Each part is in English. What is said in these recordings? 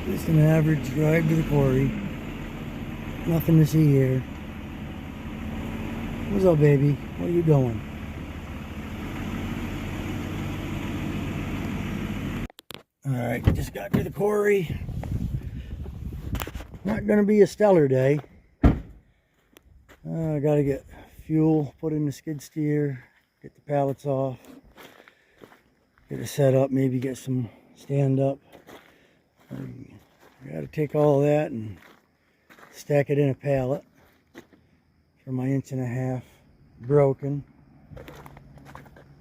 Just an average drive to the quarry. Nothing to see here. What's up, baby? Where you going? Alright, just got to the quarry. Not going to be a stellar day. I got to get fuel put in the skid steer, get the pallets off, get it set up, maybe get some stand up. I got to take all of that and stack it in a pallet for my 1.5 inch broken.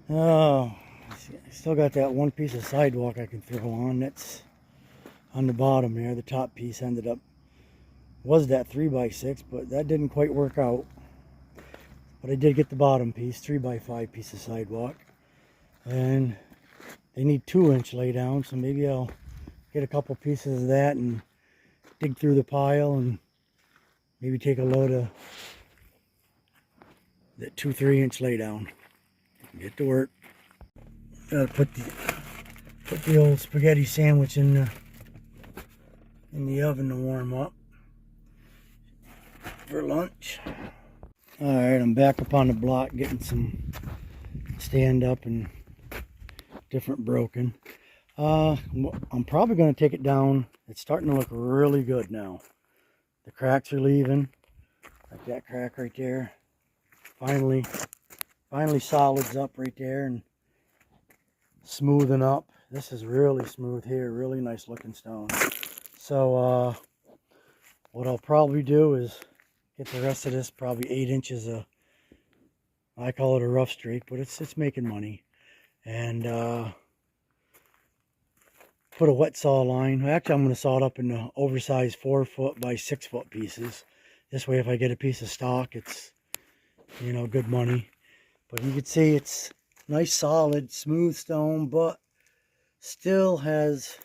Oh, I still got that one piece of sidewalk I can throw on. That's on the bottom there. The top piece ended up was that 3x6, but that didn't quite work out. But I did get the bottom piece, 3x5 piece of sidewalk, and they need 2-inch lay down, so maybe I'll get a couple pieces of that and dig through the pile and maybe take a load of that 2-3-inch lay down. Get to work. Gotta put the old spaghetti sandwich in the oven to warm up for lunch. Alright, I'm back up on the block getting some stand up and different broken. I'm probably going to take it down. It's starting to look really good now. The cracks are leaving, like that crack right there. Finally solids up right there and smoothing up. This is really smooth here, really nice looking stone. So what I'll probably do is get the rest of this, probably 8 inches of, I call it a rough streak, but it's making money, and put a wet saw line. Actually, I'm going to saw it up in the oversized 4-foot by 6-foot pieces. This way, if I get a piece of stock, it's, you know, good money. But you can see it's nice, solid, smooth stone, but still has,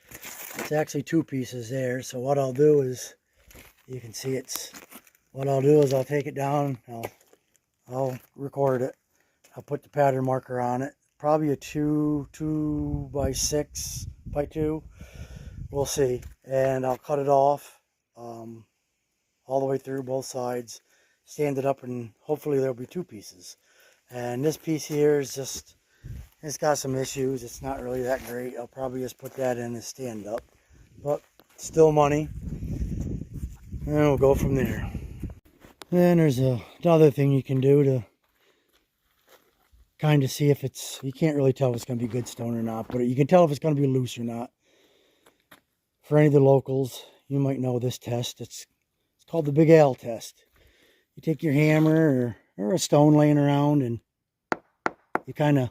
it's actually 2 pieces there. So what I'll do is, you can see what I'll do is I'll take it down, I'll record it, I'll put the pattern marker on it, probably a 2x6 by 2, we'll see, and I'll cut it off all the way through both sides, stand it up, and hopefully there'll be 2 pieces. And this piece here is just, it's got some issues, it's not really that great. I'll probably just put that in as stand up, but still money, and we'll go from there. Then there's another thing you can do to kind of see if it's, you can't really tell if it's going to be good stone or not, but you can tell if it's going to be loose or not. For any of the locals, you might know this test. It's called the Big L test. You take your hammer or a stone laying around and you kind of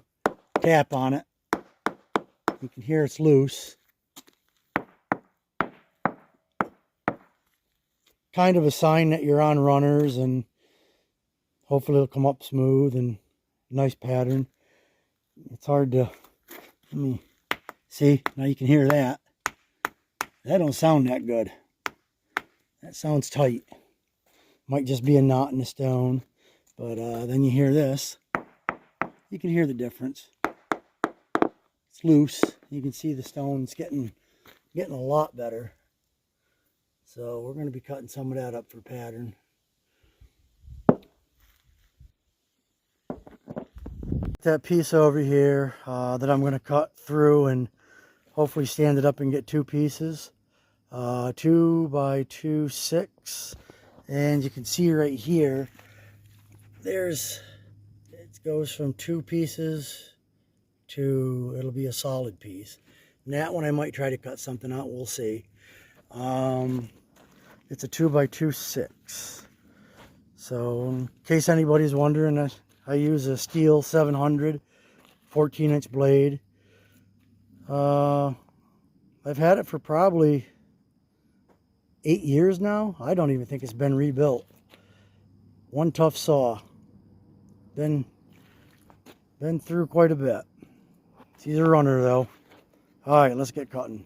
tap on it. You can hear it's loose. Kind of a sign that you're on runners, and hopefully it'll come up smooth and nice pattern. It's hard to, let me see, now you can hear that. That don't sound that good. That sounds tight. Might just be a knot in the stone, but then you hear this. You can hear the difference. It's loose. You can see the stone's getting a lot better. So we're going to be cutting some of that up for pattern. That piece over here that I'm going to cut through and hopefully stand it up and get 2 pieces. 2x2 6, and you can see right here, it goes from 2 pieces to, it'll be a solid piece. And that one I might try to cut something out, we'll see. It's a 2x2 6. So in case anybody's wondering, I use a steel 700 14-inch blade. I've had it for probably 8 years now. I don't even think it's been rebuilt. One tough saw. Been through quite a bit. She's a runner though. Alright, let's get cutting.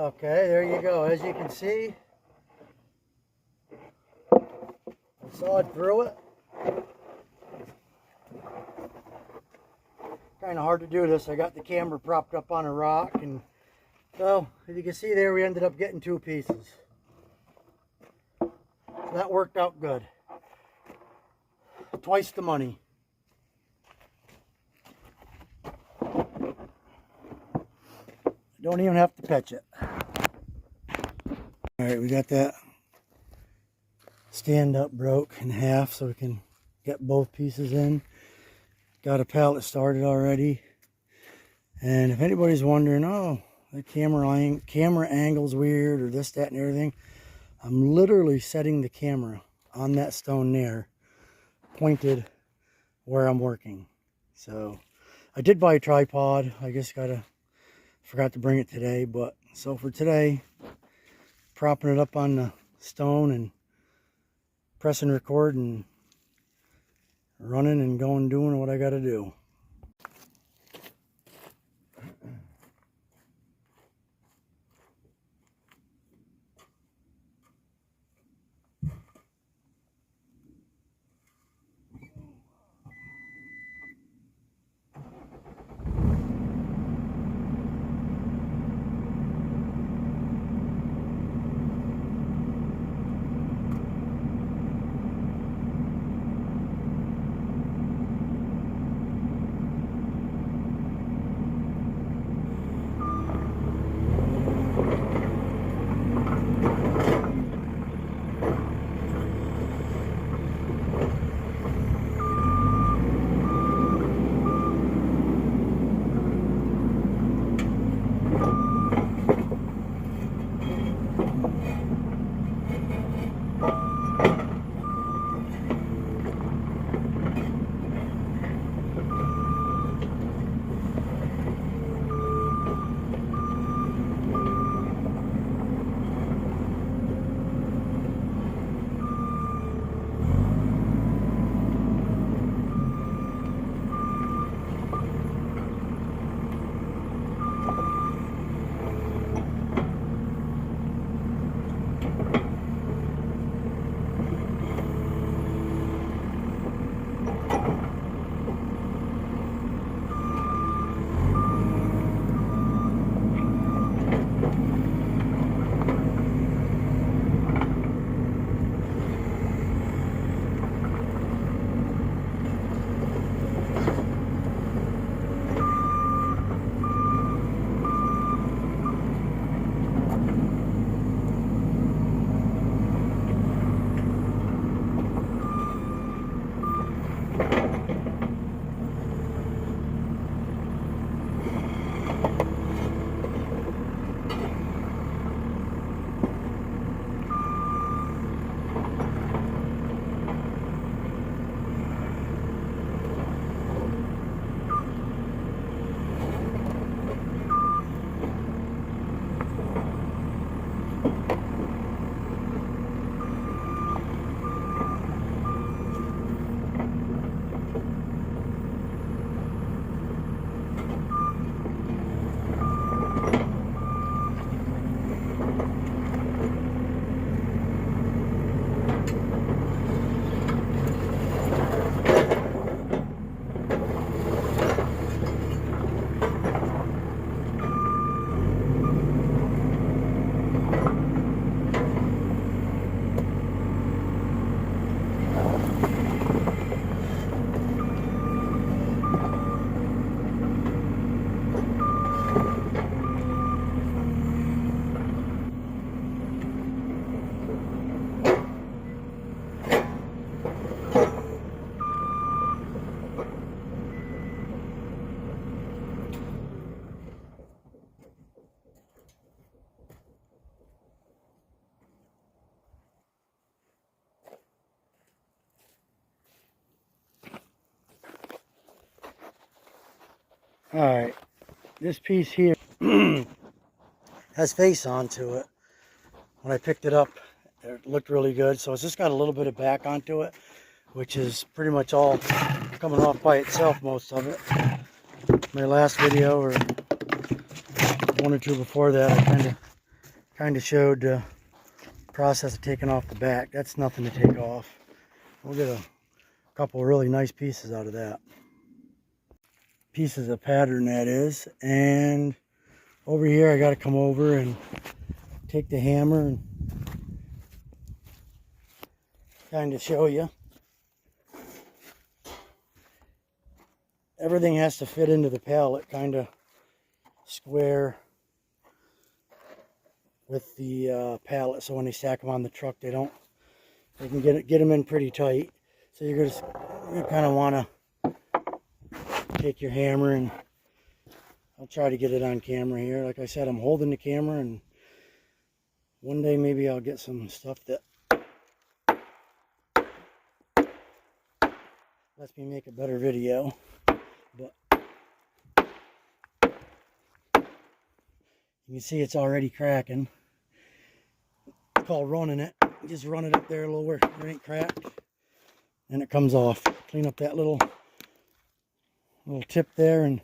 Okay, there you go. As you can see, I sawed through it. Kind of hard to do this. I got the camera propped up on a rock, and so as you can see there, we ended up getting 2 pieces. So that worked out good. Twice the money. Don't even have to pitch it. Alright, we got that stand up broke in half so we can get both pieces in. Got a pallet started already. And if anybody's wondering, oh, the camera angle's weird or this, that, and everything, I'm literally setting the camera on that stone there, pointed where I'm working. So I did buy a tripod. I just forgot to bring it today. But so for today, propping it up on the stone and pressing record and running and going doing what I got to do. Alright, this piece here has face onto it. When I picked it up, it looked really good. So it's just got a little bit of back onto it, which is pretty much all coming off by itself, most of it. My last video, or one or two before that, I kind of kind of showed the process of taking off the back. That's nothing to take off. We'll get a couple of really nice pieces out of that. Pieces of pattern, that is. And over here I got to come over and take the hammer and kind of show you. Everything has to fit into the pallet kind of square with the pallet, so when they stack them on the truck they can get them in pretty tight. So you're gonna kind of want to take your hammer, and I'll try to get it on camera here. Like I said, I'm holding the camera, and one day maybe I'll get some stuff that lets me make a better video. But you can see it's already cracking. It's called running it. You just run it up there lower, it ain't cracked, and it comes off. Clean up that little tip there, and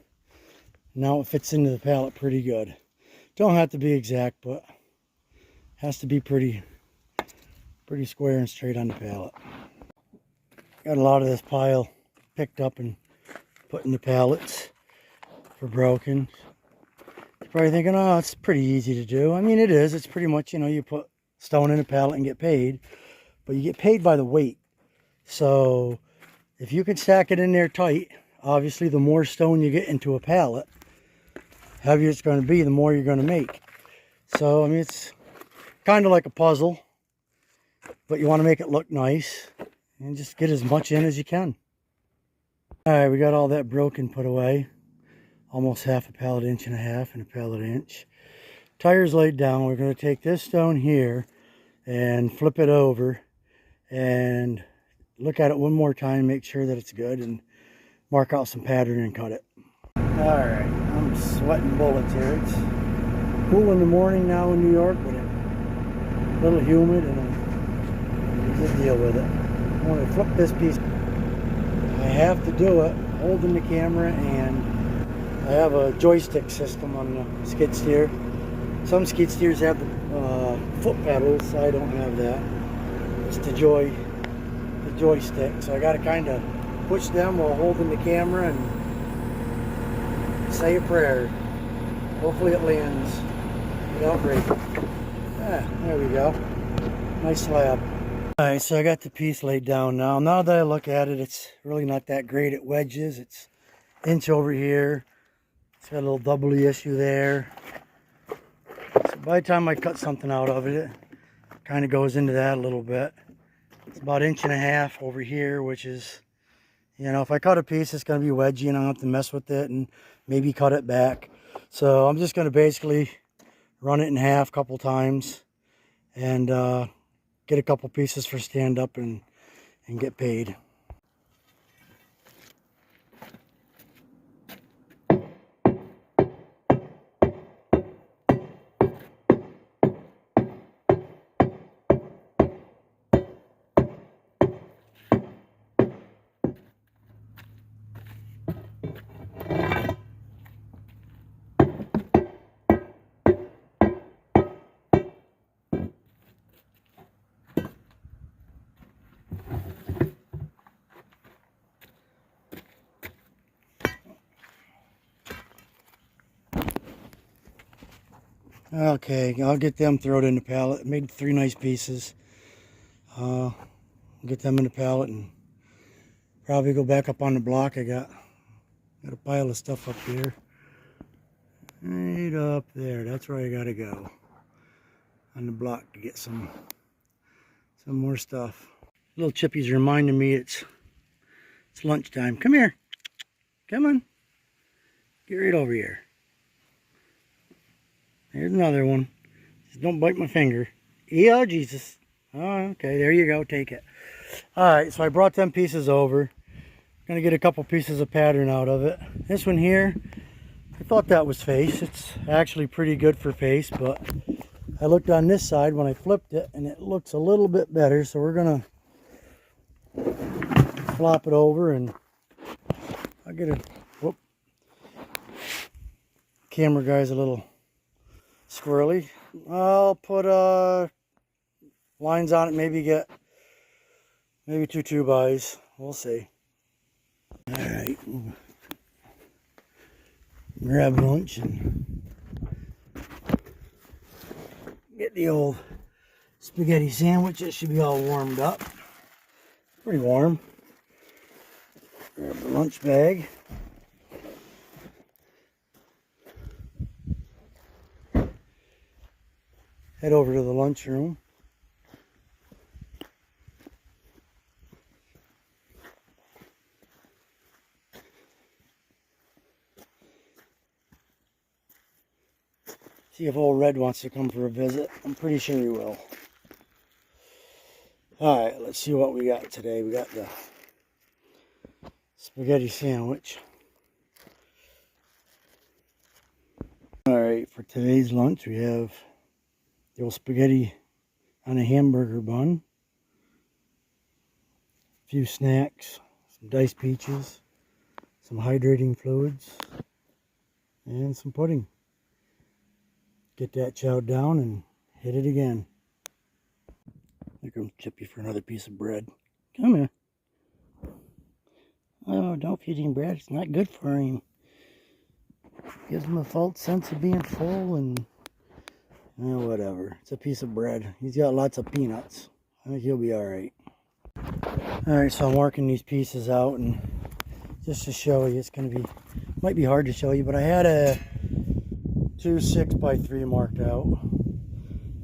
now it fits into the pallet pretty good. Don't have to be exact, but has to be pretty square and straight on the pallet. Got a lot of this pile picked up and put in the pallets for broken. You're probably thinking, oh, it's pretty easy to do. I mean, it is. It's pretty much, you know, you put stone in a pallet and get paid, but you get paid by the weight. So if you can stack it in there tight, obviously the more stone you get into a pallet, heavier it's going to be, the more you're going to make. So I mean, it's kind of like a puzzle, but you want to make it look nice and just get as much in as you can. All right, we got all that broken put away. Almost half a pallet, 1.5 inches and a pallet inch. Tires laid down. We're going to take this stone here and flip it over and look at it one more time, make sure that it's good, and mark out some pattern and cut it. All right, I'm sweating bullets here. It's cool in the morning now in New York, but it's a little humid, and I just deal with it. I want to flip this piece. I have to do it holding the camera, and I have a joystick system on the skid steer. Some skid steers have the foot pedals. I don't have that. It's the joystick. So I got to kind of push them while holding the camera and say a prayer. Hopefully it lands without breaking. Yeah, there we go. Nice slab. Alright, so I got the piece laid down now. Now that I look at it, it's really not that great at wedges. It's inch over here. It's got a little doubly issue there. So by the time I cut something out of it, it kind of goes into that a little bit. It's about 1.5 inches over here, which is, you know, if I cut a piece, it's going to be wedgy and I don't have to mess with it and maybe cut it back. So I'm just going to basically run it in half a couple times and get a couple pieces for stand up and get paid. Okay, I'll get them thrown in the pallet. Made 3 nice pieces. Get them in the pallet and probably go back up on the block. I got a pile of stuff up here. Right up there. That's where I gotta go on the block to get some more stuff. Little Chippy's reminding me it's lunchtime. Come here. Come on. Get right over here. Here's another one. Just don't bite my finger. Yeah, Jesus. Oh, okay, there you go. Take it. Alright, so I brought them pieces over. Gonna get a couple pieces of pattern out of it. This one here, I thought that was face. It's actually pretty good for face, but I looked on this side when I flipped it and it looks a little bit better, so we're gonna flop it over and I'll get a camera guy's a little squirrely. I'll put lines on it, maybe get maybe 2 2-bys. We'll see. Alright. Grab lunch and get the old spaghetti sandwich. It should be all warmed up. Pretty warm. Grab the lunch bag. Head over to the lunchroom. See if old Red wants to come for a visit. I'm pretty sure he will. Alright, let's see what we got today. We got the spaghetti sandwich. Alright, for today's lunch we have the old spaghetti on a hamburger bun. A few snacks, some diced peaches, some hydrating fluids, and some pudding. Get that chowed down and hit it again. They're going to chip you for another piece of bread. Come here. Oh, don't feed him bread. It's not good for him. Gives him a false sense of being full and whatever. It's a piece of bread. He's got lots of peanuts. I think he'll be alright. Alright, so I'm working these pieces out, and just to show you, it's going to be, might be hard to show you, but I had a 2 6x3 marked out,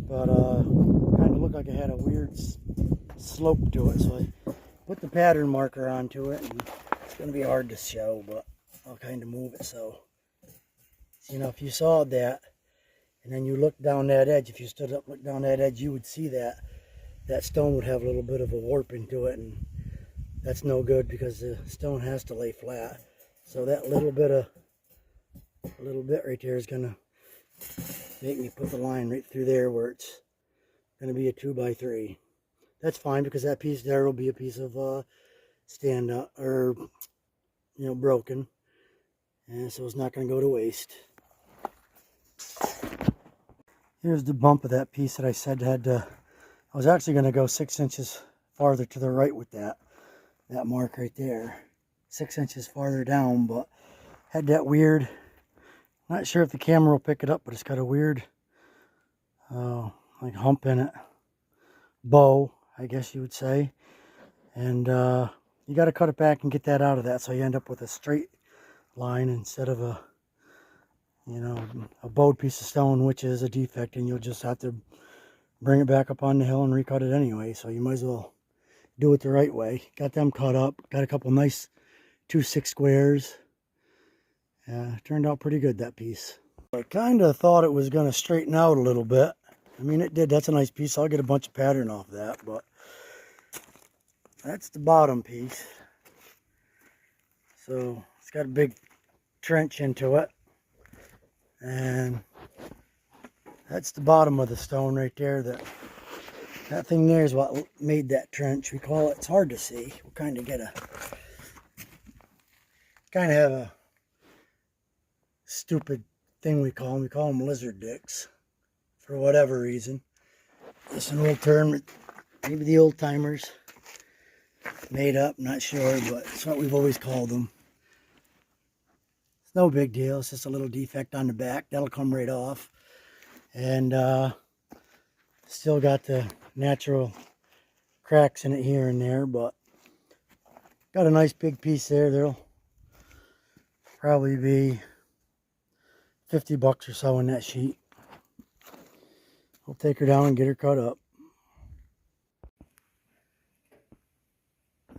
but kind of looked like it had a weird slope to it, so I put the pattern marker onto it, and it's going to be hard to show, but I'll kind of move it so you know, if you saw that and then you look down that edge, if you stood up, look down that edge, you would see that stone would have a little bit of a warping to it, and that's no good because the stone has to lay flat. So that little bit right there is going to make me put the line right through there where it's going to be a 2x3. That's fine because that piece there will be a piece of stand up or broken, and so it's not going to go to waste. Here's the bump of that piece that I said had to. I was actually going to go 6 inches farther to the right with that mark right there, 6 inches farther down, but had that weird. Not sure if the camera will pick it up, but it's got a weird like hump in it, bow, I guess you would say, and you got to cut it back and get that out of that, so you end up with a straight line instead of a bowed piece of stone, which is a defect, and you'll just have to bring it back up on the hill and recut it anyway. So you might as well do it the right way. Got them cut up, got a couple nice 2 6 squares. Turned out pretty good, that piece. I kind of thought it was going to straighten out a little bit. I mean, it did. That's a nice piece. I'll get a bunch of pattern off that, but that's the bottom piece. So it's got a big trench into it, and that's the bottom of the stone right there. That thing there is what made that trench. We call it. It's hard to see. We'll kind of have a stupid thing we call them. We call them lizard dicks for whatever reason. It's an old term, maybe the old timers made up. Not sure, but it's what we've always called them. It's no big deal. It's just a little defect on the back. That'll come right off. And still got the natural cracks in it here and there, but got a nice big piece there. There'll probably be $50 or so in that sheet. I'll take her down and get her cut up.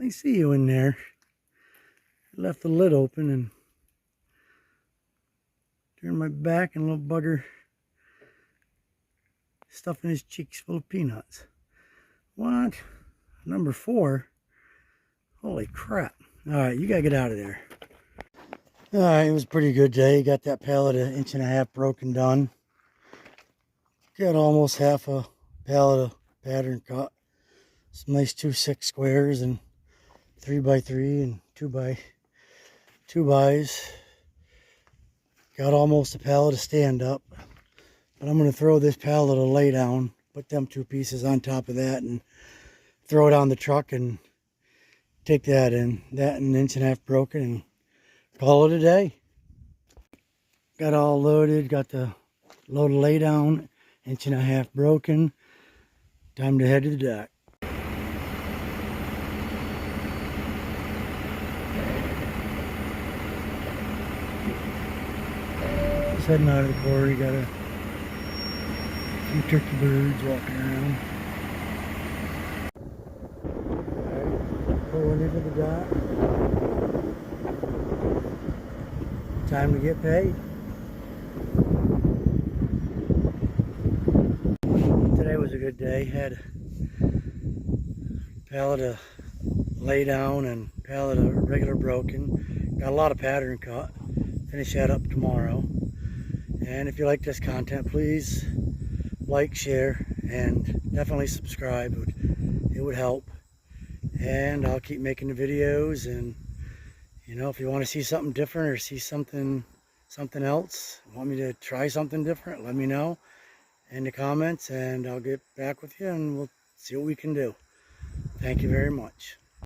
I see you in there. I left the lid open and turned my back, and a little bugger stuffing his cheeks full of peanuts. What? Number 4? Holy crap. Alright, you gotta get out of there. Alright, it was a pretty good day. Got that pallet 1.5 inches broken done. Got almost half a pallet of pattern cut. Some nice 2 6 squares and 3x3 and 2x2 bys. Got almost a pallet of stand up. But I'm going to throw this pallet of lay down, put them 2 pieces on top of that, and throw it on the truck and take that in. That 1.5 inches broken and call it a day. Got all loaded, got the load of lay down, 1.5 inches broken. Time to head to the dock. Just heading out of the quarry, got a few turkey birds walking around. Alright, pulling into the dock. Time to get paid. Today was a good day. Had a pallet of lay down and pallet of regular broken. Got a lot of pattern cut. Finish that up tomorrow. And if you like this content, please like, share, and definitely subscribe. It would help. And I'll keep making the videos. And you know, if you want to see something different or see something else, want me to try something different, let me know in the comments, and I'll get back with you and we'll see what we can do. Thank you very much.